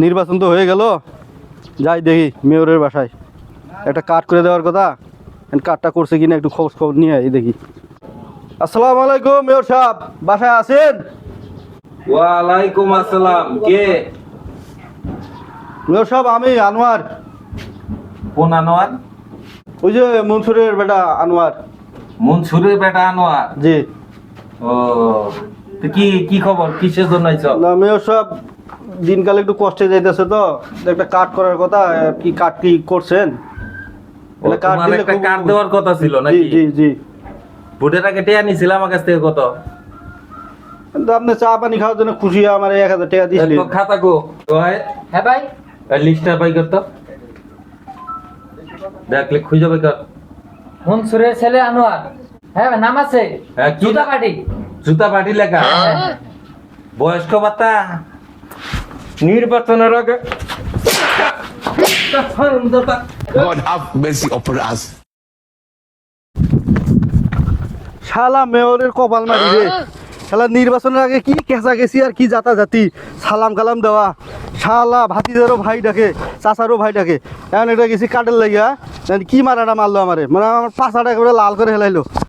নির্বাচন তো হয়ে গেল, যাই দেখি মেয়রের বাসায় একটা কার্ড করে দেওয়ার কথা। কার্ডটা করছে কিনা একটু খোঁজ খবর নিয়ে এই দেখি। আসসালামু আলাইকুম মেয়র সাহেব, বাসায় আছেন? ওয়ালাইকুম আসসালাম। কে? মেয়র সাহেব আমি আনোয়ার। কোন আনোয়ার? ওই যে মনসুরের বেটা আনোয়ার। মনসুরের বেটা আনোয়ার? জি। ও, তো কি কি খবর, কিসের জন্য আইছো? না মেয়র সাহেব, দিনকাল একটু কষ্টে যাইতেছে তো, একটা কার্ড করার কথা। কি কার্ড কি করছেন? ও, তোমার একটা কার্ড দেওয়ার কথা ছিল জি নাকি? জি জি। ভোটের আগে টেয়া নিছিল আমার কাছ থেকে কত? কিন্তু আপনি চা পানি খাওয়ার জন্য খুশি আমার 1000 টাকা দিয়েছিলেন। তো খাতা কো ওই হ্যাঁ ভাই, লিস্টটা পাই করতো, দেখলে খুঁজে পাই কর। মনসুরের ছেলে আনোয়ার। হ্যাঁ ভাই, নাম আছে হ্যাঁ, কি জুতা নাম? পাটি। জুতা পাটি লেখা। বয়স্ক ভাতা নির্বাচনের আগে। God have mercy upon us. শালা মেয়রের কপাল মারি রে। শালা নির্বাচনের আগে কি কেঁচা গেছি আর কি জাতা জাতি সালাম কালাম দেওয়া। শালা ভাতিজারও ভাই ডাকে, চাচারও ভাই ডাকে। এখন এটা গেছি কাটের লাগিয়া, কি মারাটা মারলো আমারে, মানে আমার পাছাটা একেবারে লাল করে হেলাইলো।